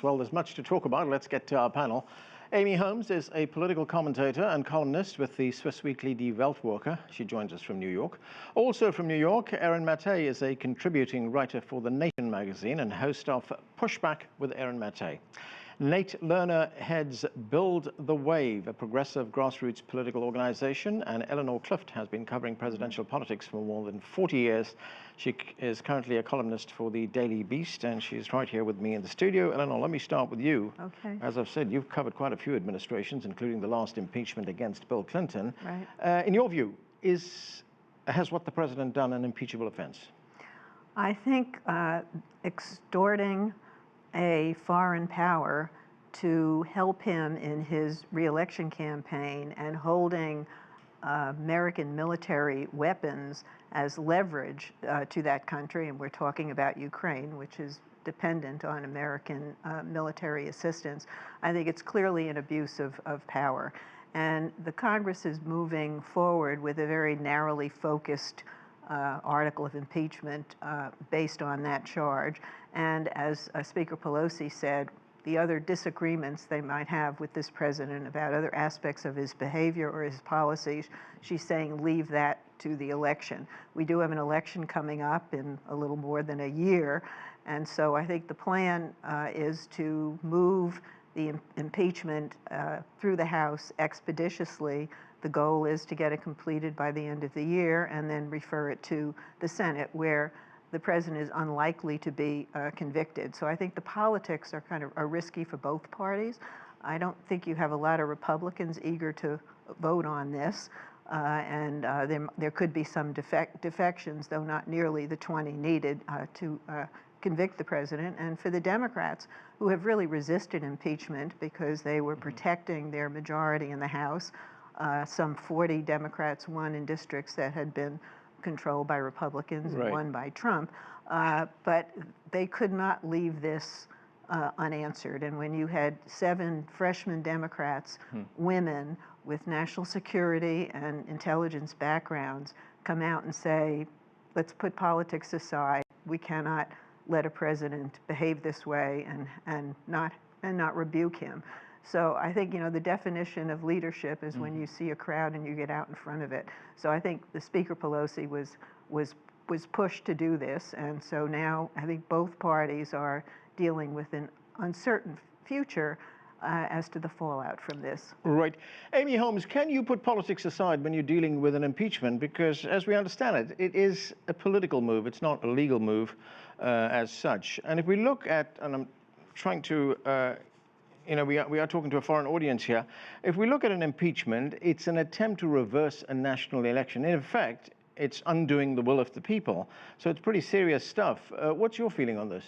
Well, there's much to talk about. Let's get to our panel. Amy Holmes is a political commentator and columnist with the Swiss weekly Die Weltwoche. She joins us from New York. Also from New York, Erin Mattei is a contributing writer for The Nation magazine and host of Pushback with Erin Mattei. Nate Lerner heads Build the Wave, a progressive grassroots political organization, and Eleanor Clift has been covering presidential politics for more than 40 years. She is currently a columnist for the Daily Beast, and she's right here with me in the studio. Eleanor, let me start with you. Okay. As I've said, you've covered quite a few administrations, including the last impeachment against Bill Clinton. Right. In your view, has what the president done an impeachable offense? I think extorting a foreign power to help him in his re-election campaign and holding American military weapons as leverage to that country, and we're talking about Ukraine, which is dependent on American military assistance. I think it's clearly an abuse of power. And the Congress is moving forward with a very narrowly focused article of impeachment based on that charge. And as Speaker Pelosi said, the other disagreements they might have with this president about other aspects of his behavior or his policies, she's saying leave that to the election. We do have an election coming up in a little more than a year, and so I think the plan is to move the impeachment through the House expeditiously. The goal is to get it completed by the end of the year and then refer it to the Senate, where the president is unlikely to be convicted. So I think the politics are risky for both parties. I don't think you have a lot of Republicans eager to vote on this, and there could be some defections, though not nearly the 20 needed to convict the president. And for the Democrats, who have really resisted impeachment because they were protecting their majority in the House, some 40 Democrats won in districts that had been controlled by Republicans and won by Trump, but they could not leave this unanswered. And when you had 7 freshman Democrats, women with national security and intelligence backgrounds, come out and say, let's put politics aside, we cannot let a president behave this way and not rebuke him. So I think, the definition of leadership is when you see a crowd and you get out in front of it. So I think the Speaker Pelosi was pushed to do this, and so now I think both parties are dealing with an uncertain future as to the fallout from this. Right. Amy Holmes, can you put politics aside when you're dealing with an impeachment? Because as we understand it, it is a political move. It's not a legal move as such. And if we look at, and I'm trying to we are talking to a foreign audience here. If we look at an impeachment, it's an attempt to reverse a national election. In effect, it's undoing the will of the people. So it's pretty serious stuff. What's your feeling on this?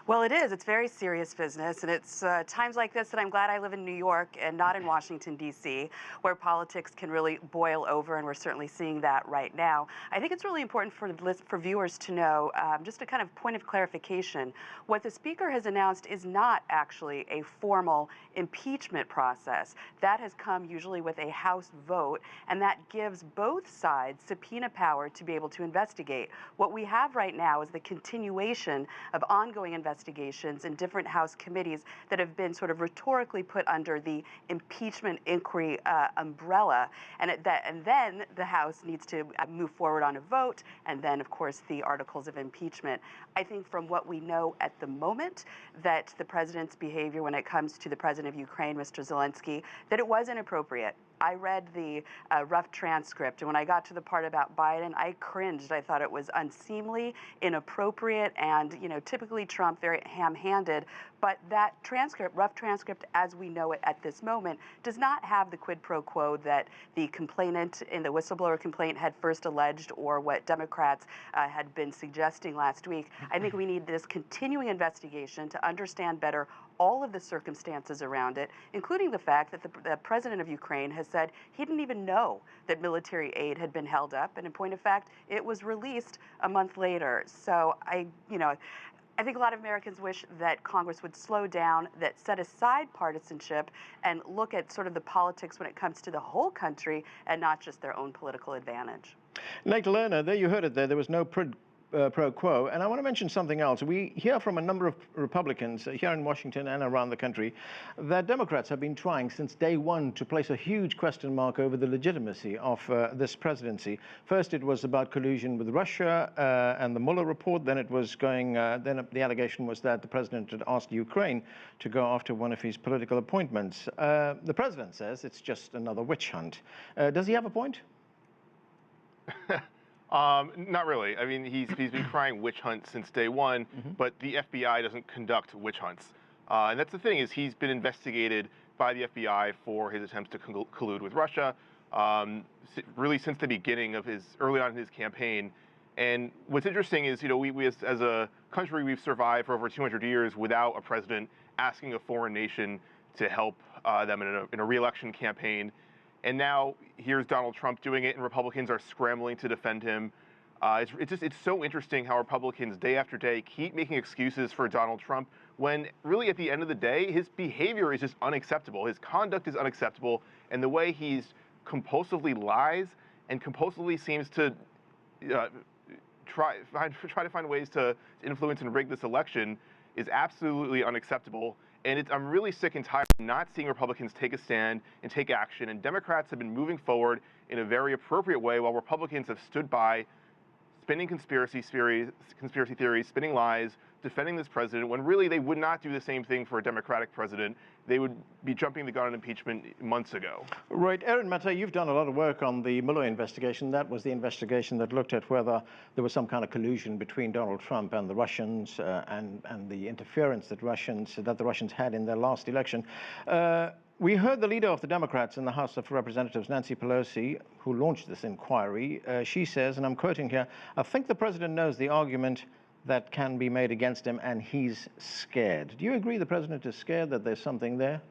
Well, it is. It's very serious business, and it's times like this that I'm glad I live in New York and not in Washington, D.C., where politics can really boil over, and we're certainly seeing that right now. I think it's really important for viewers to know, just a kind of point of clarification, what the Speaker has announced is not actually a formal impeachment process. That has come usually with a House vote, and that gives both sides subpoena power to be able to investigate. What we have right now is the continuation of ongoing investigations in different House committees that have been sort of rhetorically put under the impeachment inquiry umbrella, and then the House needs to move forward on a vote, and then, of course, the articles of impeachment. I think from what we know at the moment, that the president's behavior when it comes to the president of Ukraine, Mr. Zelensky, that it was inappropriate. I read the rough transcript, and when I got to the part about Biden, I cringed. I thought it was unseemly, inappropriate, and typically Trump very ham-handed. But that transcript, rough transcript as we know it at this moment, does not have the quid pro quo that the complainant in the whistleblower complaint had first alleged, or what Democrats had been suggesting last week. I think we need this continuing investigation to understand better all of the circumstances around it, including the fact that the president of Ukraine has said he didn't even know that military aid had been held up, and in point of fact, it was released a month later. So I think a lot of Americans wish that Congress would slow down, that set aside partisanship, and look at sort of the politics when it comes to the whole country and not just their own political advantage. Nate Lerner, there you heard it there. There was no pro quo. And I want to mention something else. We hear from a number of Republicans here in Washington and around the country that Democrats have been trying since day one to place a huge question mark over the legitimacy of this presidency. First, it was about collusion with Russia and the Mueller report. Then it was then the allegation was that the president had asked Ukraine to go after one of his political appointments. The president says it's just another witch hunt. Does he have a point? Not really. I mean, he's been crying witch hunt since day one, but the FBI doesn't conduct witch hunts. And that's the thing, is he's been investigated by the FBI for his attempts to collude with Russia, really since the beginning of early on in his campaign. And what's interesting is, we as a country, we've survived for over 200 years without a president asking a foreign nation to help them in a re-election campaign. And now here's Donald Trump doing it, and Republicans are scrambling to defend him. It's so interesting how Republicans day after day keep making excuses for Donald Trump when really at the end of the day, his behavior is just unacceptable. His conduct is unacceptable, and the way he's compulsively lies and compulsively seems to try to find ways to influence and rig this election is absolutely unacceptable. And I'm really sick and tired of not seeing Republicans take a stand and take action. And Democrats have been moving forward in a very appropriate way while Republicans have stood by, spinning conspiracy theories, spinning lies, defending this president, when really they would not do the same thing for a Democratic president. They would be jumping the gun on impeachment months ago. Right. Erin Mattei, you've done a lot of work on the Mueller investigation. That was the investigation that looked at whether there was some kind of collusion between Donald Trump and the Russians and the interference that the Russians had in their last election. We heard the leader of the Democrats in the House of Representatives, Nancy Pelosi, who launched this inquiry. She says, and I'm quoting here, "I think the president knows the argument that can be made against him, and he's scared." Do you agree the president is scared that there's something there?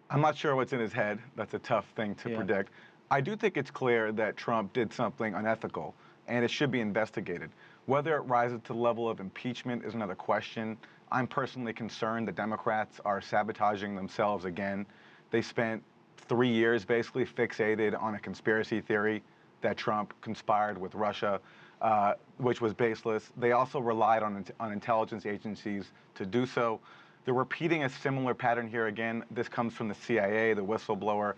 I'm not sure what's in his head. That's a tough thing to predict. I do think it's clear that Trump did something unethical, and it should be investigated. Whether it rises to the level of impeachment is another question. I'm personally concerned that Democrats are sabotaging themselves again. They spent 3 years basically fixated on a conspiracy theory that Trump conspired with Russia, which was baseless. They also relied on intelligence agencies to do so. They're repeating a similar pattern here again. This comes from the CIA, the whistleblower.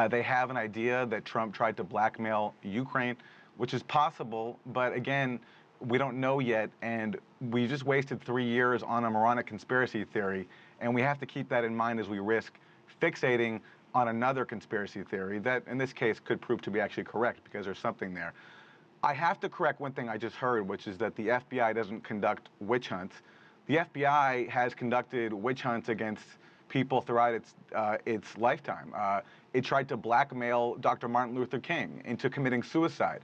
They have an idea that Trump tried to blackmail Ukraine, which is possible, but again, we don't know yet, and we just wasted 3 years on a moronic conspiracy theory, and we have to keep that in mind as we risk fixating on another conspiracy theory that, in this case, could prove to be actually correct because there's something there. I have to correct one thing I just heard, which is that the FBI doesn't conduct witch hunts. The FBI has conducted witch hunts against people throughout its lifetime. It tried to blackmail Dr. Martin Luther King into committing suicide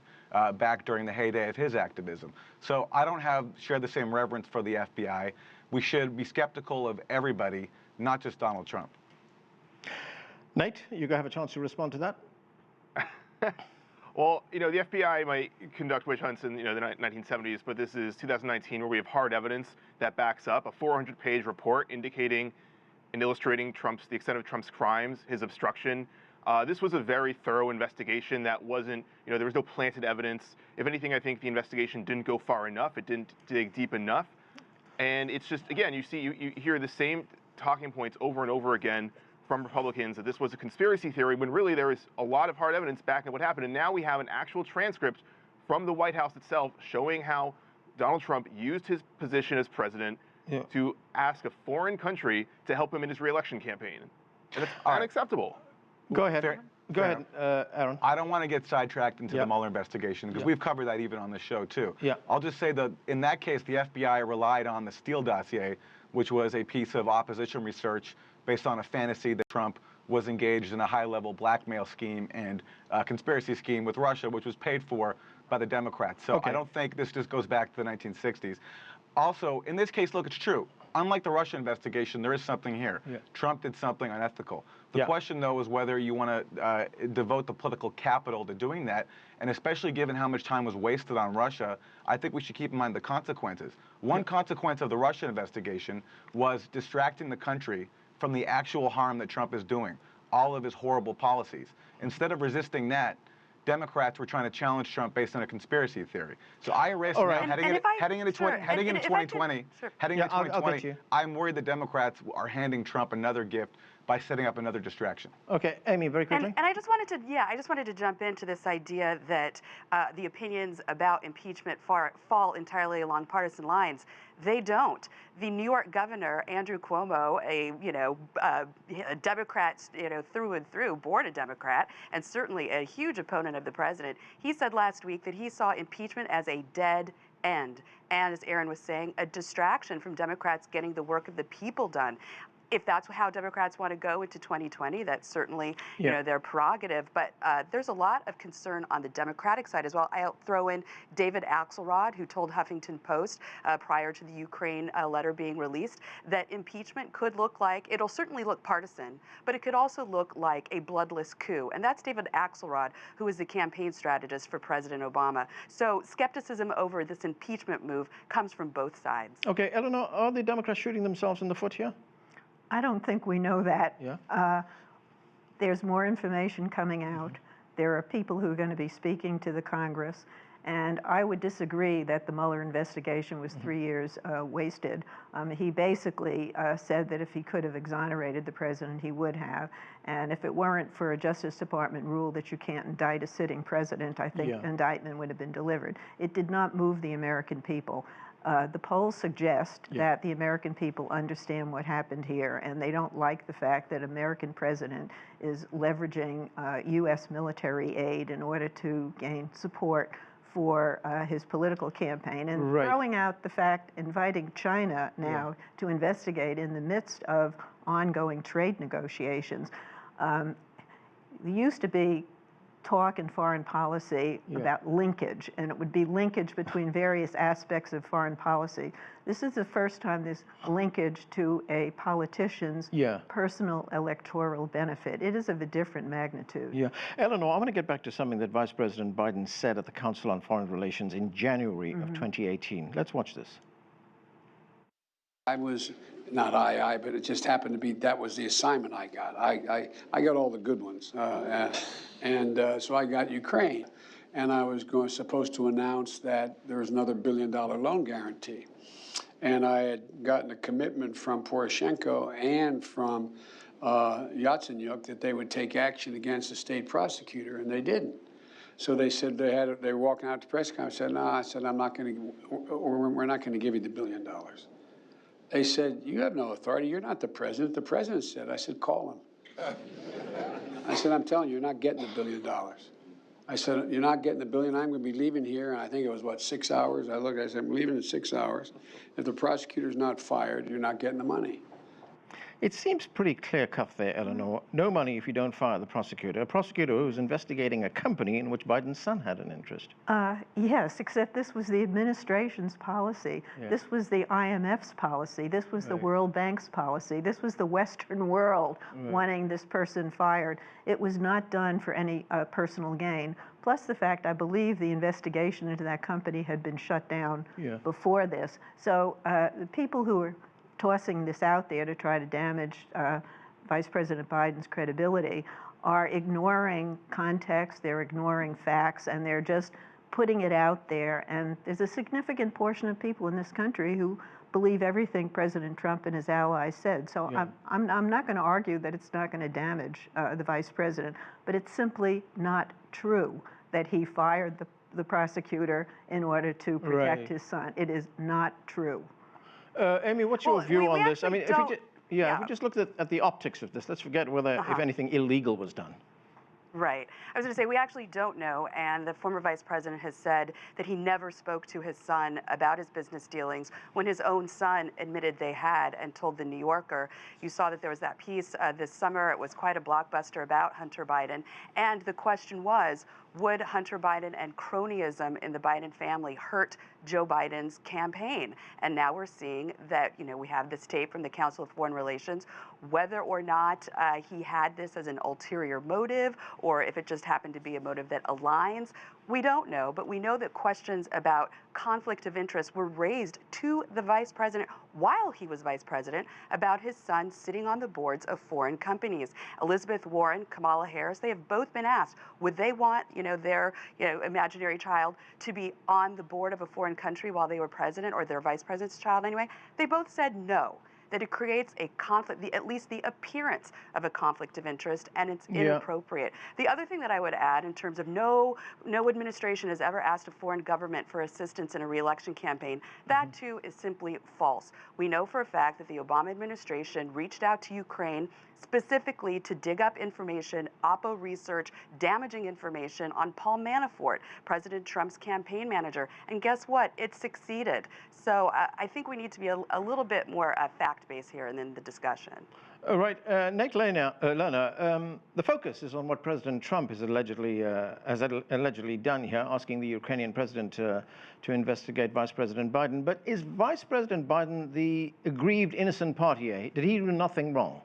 back during the heyday of his activism. So I don't share the same reverence for the FBI. We should be skeptical of everybody, not just Donald Trump. Nate, you have a chance to respond to that? Well, the FBI might conduct witch hunts in the 1970s, but this is 2019 where we have hard evidence that backs up a 400-page report indicating and illustrating the extent of Trump's crimes, his obstruction. This was a very thorough investigation that wasn't, there was no planted evidence. If anything, I think the investigation didn't go far enough. It didn't dig deep enough. And it's just, again, you hear the same talking points over and over again from Republicans that this was a conspiracy theory when really there is a lot of hard evidence backing what happened. And now we have an actual transcript from the White House itself showing how Donald Trump used his position as president to ask a foreign country to help him in his re-election campaign. And it's unacceptable. Go ahead. Go ahead, Aaron. I don't want to get sidetracked into the Mueller investigation because we've covered that even on the show too. I'll just say that in that case, the FBI relied on the Steele dossier, which was a piece of opposition research based on a fantasy that Trump was engaged in a high-level blackmail scheme and conspiracy scheme with Russia, which was paid for by the Democrats. So I don't think this just goes back to the 1960s. Also, in this case, look, it's true. Unlike the Russia investigation, there is something here. Trump did something unethical. The question, though, is whether you want to devote the political capital to doing that, and especially given how much time was wasted on Russia, I think we should keep in mind the consequences. One consequence of the Russia investigation was distracting the country from the actual harm that Trump is doing, all of his horrible policies. Instead of resisting that, Democrats were trying to challenge Trump based on a conspiracy theory. So IRS All now right. heading into 2020, I'm worried the Democrats are handing Trump another gift by setting up another distraction. Okay, Amy, very quickly. And I just wanted to jump into this idea that the opinions about impeachment fall entirely along partisan lines. They don't. The New York governor, Andrew Cuomo, a Democrat, through and through, born a Democrat, and certainly a huge opponent of the president, he said last week that he saw impeachment as a dead end. And as Aaron was saying, a distraction from Democrats getting the work of the people done. If that's how Democrats want to go into 2020, that's certainly their prerogative. But there's a lot of concern on the Democratic side as well. I'll throw in David Axelrod, who told Huffington Post prior to the Ukraine letter being released that impeachment could look like, it'll certainly look partisan, but it could also look like a bloodless coup. And that's David Axelrod, who is the campaign strategist for President Obama. So skepticism over this impeachment move comes from both sides. Okay, Eleanor, are the Democrats shooting themselves in the foot here? I don't think we know that. Yeah. There's more information coming out. There are people who are going to be speaking to the Congress. And I would disagree that the Mueller investigation was 3 years wasted. He basically said that if he could have exonerated the president, he would have. And if it weren't for a Justice Department rule that you can't indict a sitting president, I think indictment would have been delivered. It did not move the American people. The polls suggest that the American people understand what happened here, and they don't like the fact that American president is leveraging U.S. military aid in order to gain support for his political campaign, and throwing out the fact, inviting China now to investigate in the midst of ongoing trade negotiations. There used to be talk in foreign policy about linkage, and it would be linkage between various aspects of foreign policy. This is the first time there's linkage to a politician's personal electoral benefit. It is of a different magnitude. Yeah. Eleanor, I want to get back to something that Vice President Biden said at the Council on Foreign Relations in January of 2018. Let's watch this. I was, not but it just happened to be that was the assignment I got. I got all the good ones. So I got Ukraine. And I was supposed to announce that there was another $1 billion loan guarantee. And I had gotten a commitment from Poroshenko and from Yatsenyuk that they would take action against the state prosecutor, and they didn't. So they said they were walking out to press conference. I said, no, I said, I'm not going to, or we're not going to give you the $1 billion. They said, you have no authority. You're not the president. The president said. I said, call him. I said, I'm telling you, you're not getting the $1 billion. I said, you're not getting the $1 billion. I'm going to be leaving here. And I think it was, 6 hours? I said, I'm leaving in 6 hours. If the prosecutor's not fired, you're not getting the money. It seems pretty clear-cut there, Eleanor. No money if you don't fire the prosecutor. A prosecutor who's investigating a company in which Biden's son had an interest. Yes, except this was the administration's policy. This was the IMF's policy. This was the World Bank's policy. This was the Western world wanting this person fired. It was not done for any personal gain. Plus the fact, I believe the investigation into that company had been shut down before this. So the people who are tossing this out there to try to damage Vice President Biden's credibility are ignoring context, they're ignoring facts, and they're just putting it out there. And there's a significant portion of people in this country who believe everything President Trump and his allies said. So I'm not going to argue that it's not going to damage the Vice President, but it's simply not true that he fired the prosecutor in order to protect his son. It is not true. Amy, what's your view on this? I mean, if we just looked at the optics of this, let's forget whether, if anything, illegal was done. Right. I was going to say, we actually don't know, and the former vice president has said that he never spoke to his son about his business dealings when his own son admitted they had and told the New Yorker. You saw that there was that piece this summer. It was quite a blockbuster about Hunter Biden, and the question was, would Hunter Biden and cronyism in the Biden family hurt Joe Biden's campaign? And now we're seeing that, we have this tape from the Council of Foreign Relations. Whether or not he had this as an ulterior motive, or if it just happened to be a motive that aligns, We don't know, but we know that questions about conflict of interest were raised to the vice president while he was vice president about his son sitting on the boards of foreign companies. Elizabeth Warren, Kamala Harris, they have both been asked, would they want, their, imaginary child to be on the board of a foreign country while they were president, or their vice president's child anyway? They both said no, that it creates a conflict, at least the appearance of a conflict of interest, and it's inappropriate. The other thing that I would add in terms of no administration has ever asked a foreign government for assistance in a re-election campaign, that too is simply false. We know for a fact that the Obama administration reached out to Ukraine specifically to dig up information, Oppo research, damaging information on Paul Manafort, President Trump's campaign manager. And guess what? It succeeded. So I think we need to be a little bit more fact-based here in the discussion. All right, Nate Lerner, the focus is on what President Trump has allegedly done here, asking the Ukrainian president to investigate Vice President Biden. But is Vice President Biden the aggrieved innocent party? Did he do nothing wrong?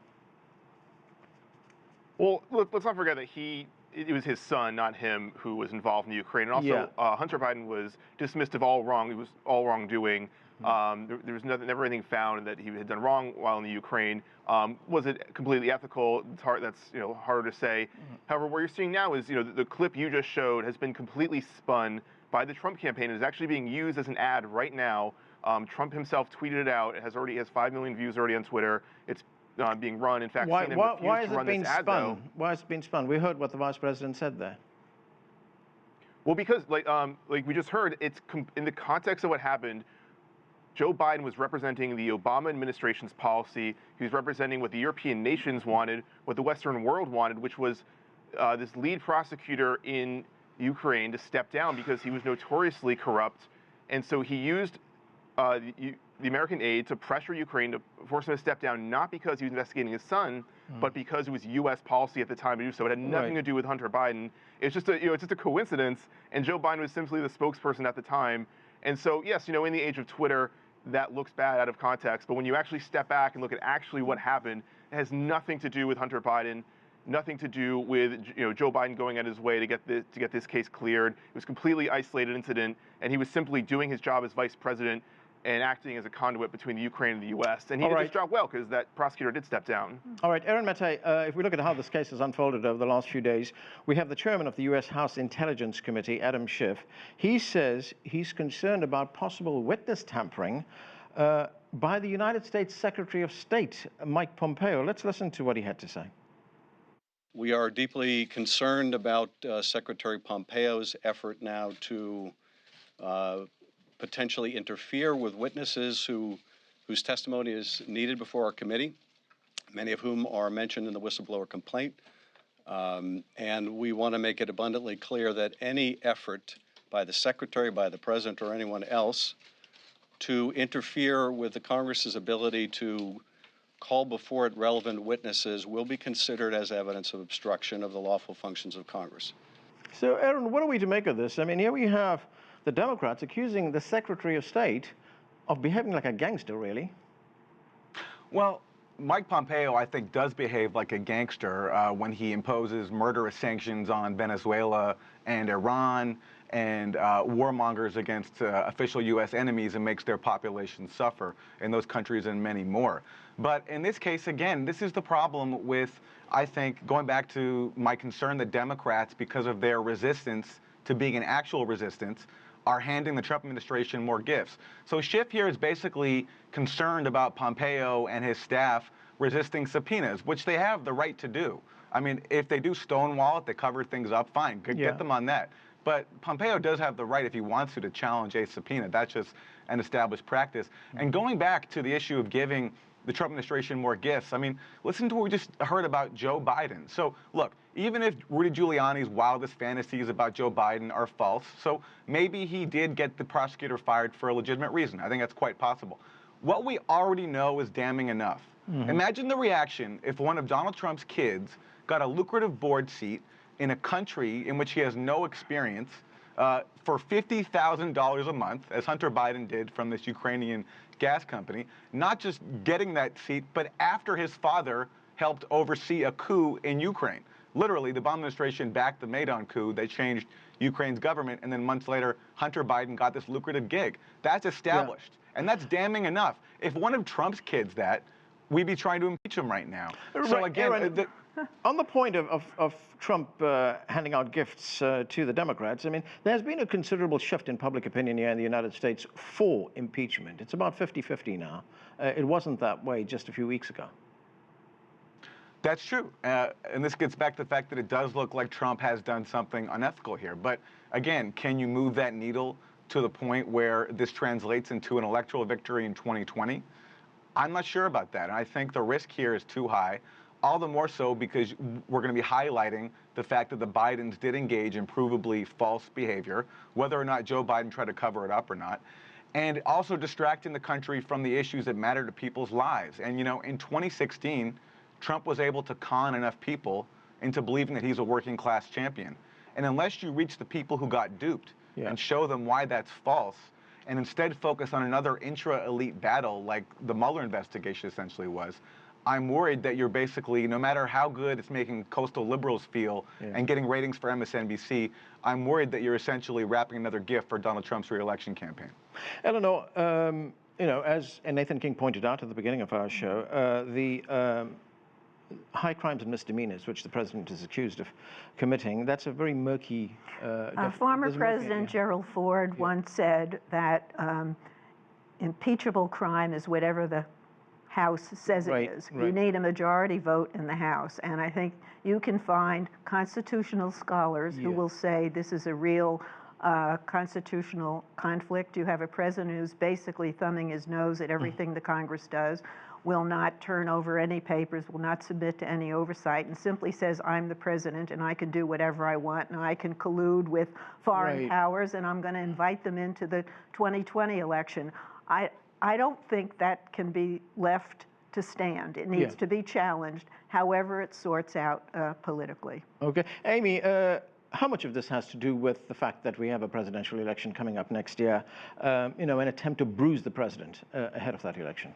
Well, let's not forget that it was his son, not him, who was involved in the Ukraine. And also, Hunter Biden was dismissed of all wrongdoing. There was never anything found that he had done wrong while in the Ukraine. Was it completely ethical? That's harder to say. However, what you're seeing now is the clip you just showed has been completely spun by the Trump campaign. It is actually being used as an ad right now. Trump himself tweeted it out. It has 5 million views already on Twitter. It's being run. In fact, why has it been spun? Why has it been spun? We heard what the vice president said there. Well, because like we just heard, it's in the context of what happened. Joe Biden was representing the Obama administration's policy. He was representing what the European nations wanted, what the Western world wanted, which was this lead prosecutor in Ukraine to step down because he was notoriously corrupt. And so he used the American aid to pressure Ukraine to force him to step down, not because he was investigating his son, but because it was U.S. policy at the time to do so. It had nothing to do with Hunter Biden. It's just a coincidence, and Joe Biden was simply the spokesperson at the time. And so, yes, in the age of Twitter, that looks bad out of context. But when you actually step back and look at actually what happened, it has nothing to do with Hunter Biden, nothing to do with Joe Biden going out his way to get this case cleared. It was a completely isolated incident, and he was simply doing his job as vice president and acting as a conduit between the Ukraine and the U.S. And he did his job well because that prosecutor did step down. All right, Aaron Mattei, if we look at how this case has unfolded over the last few days, we have the chairman of the U.S. House Intelligence Committee, Adam Schiff. He says he's concerned about possible witness tampering by the United States Secretary of State, Mike Pompeo. Let's listen to what he had to say. We are deeply concerned about Secretary Pompeo's effort now to potentially interfere with witnesses whose testimony is needed before our committee, many of whom are mentioned in the whistleblower complaint. And we want to make it abundantly clear that any effort by the Secretary, by the President, or anyone else to interfere with the Congress's ability to call before it relevant witnesses will be considered as evidence of obstruction of the lawful functions of Congress. So, Aaron, what are we to make of this? I mean, here we have the Democrats accusing the Secretary of State of behaving like a gangster, really. Well, Mike Pompeo, I think, does behave like a gangster when he imposes murderous sanctions on Venezuela and Iran and warmongers against official U.S. enemies and makes their populations suffer in those countries and many more. But in this case, again, this is the problem with, I think, going back to my concern that Democrats, because of their resistance to being an actual resistance, are handing the Trump administration more gifts. So Schiff here is basically concerned about Pompeo and his staff resisting subpoenas, which they have the right to do. I mean, if they do stonewall it, they cover things up, fine, get them on that. But Pompeo does have the right, if he wants to challenge a subpoena. That's just an established practice. And going back to the issue of giving the Trump administration more gifts, I mean, listen to what we just heard about Joe Biden. So, look, even if Rudy Giuliani's wildest fantasies about Joe Biden are false, so maybe he did get the prosecutor fired for a legitimate reason. I think that's quite possible. What we already know is damning enough. Imagine the reaction if one of Donald Trump's kids got a lucrative board seat in a country in which he has no experience for $50,000 a month, as Hunter Biden did from this Ukrainian gas company, not just getting that seat, but after his father helped oversee a coup in Ukraine. Literally, the Obama administration backed the Maidan coup. They changed Ukraine's government, and then months later, Hunter Biden got this lucrative gig. That's established, and that's damning enough. If one of Trump's kids we'd be trying to impeach him right now. So again, Aaron, on the point of Trump handing out gifts to the Democrats, I mean, there's been a considerable shift in public opinion here in the United States for impeachment. It's about 50-50 now. It wasn't that way just a few weeks ago. That's true. And this gets back to the fact that it does look like Trump has done something unethical here. But again, can you move that needle to the point where this translates into an electoral victory in 2020? I'm not sure about that. And I think the risk here is too high, all the more so because we're going to be highlighting the fact that the Bidens did engage in provably false behavior, whether or not Joe Biden tried to cover it up or not, and also distracting the country from the issues that matter to people's lives. And, you know, in 2016, Trump was able to con enough people into believing that he's a working class champion. And unless you reach the people who got duped and show them why that's false, and instead focus on another intra-elite battle like the Mueller investigation essentially was, I'm worried that you're basically, no matter how good it's making coastal liberals feel and getting ratings for MSNBC, I'm worried that you're essentially wrapping another gift for Donald Trump's re-election campaign. Eleanor, you know, as Nathan King pointed out at the beginning of our show, the high crimes and misdemeanors, which the president is accused of committing, that's a very murky... Former President Gerald Ford once said that impeachable crime is whatever the House says it is. You need a majority vote in the House. And I think you can find constitutional scholars who will say this is a real constitutional conflict. You have a president who's basically thumbing his nose at everything the Congress does, will not turn over any papers, will not submit to any oversight, and simply says, I'm the president and I can do whatever I want and I can collude with foreign powers and I'm going to invite them into the 2020 election. I don't think that can be left to stand. It needs to be challenged, however it sorts out politically. Okay. Amy, how much of this has to do with the fact that we have a presidential election coming up next year, you know, an attempt to bruise the president ahead of that election?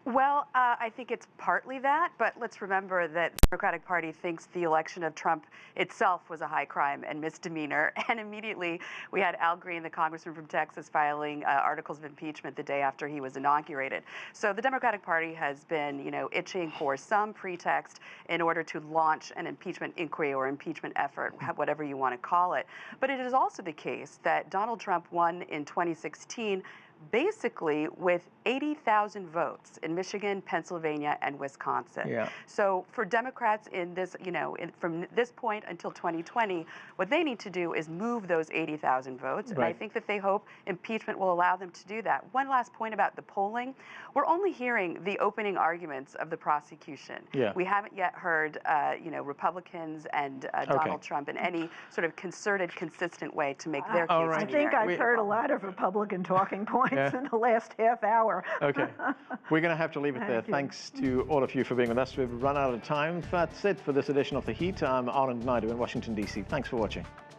Well, I think it's partly that, but let's remember that the Democratic Party thinks the election of Trump itself was a high crime and misdemeanor, and immediately we had Al Green, the congressman from Texas, filing articles of impeachment the day after he was inaugurated. So the Democratic Party has been, you know, itching for some pretext in order to launch an impeachment inquiry or impeachment effort, whatever you want to call it. But it is also the case that Donald Trump won in 2016 basically with 80,000 votes in Michigan, Pennsylvania, and Wisconsin. So for Democrats in this, you know, from this point until 2020, what they need to do is move those 80,000 votes. And I think that they hope impeachment will allow them to do that. One last point about the polling. We're only hearing the opening arguments of the prosecution. We haven't yet heard, you know, Republicans and Donald Trump in any sort of concerted, consistent way to make their case. I think I've heard a lot of Republican talking points in the last half hour. Okay. We're going to have to leave it there. Thanks to all of you for being with us. We've run out of time. That's it for this edition of The Heat. I'm Arlen Naidu in Washington, D.C. Thanks for watching.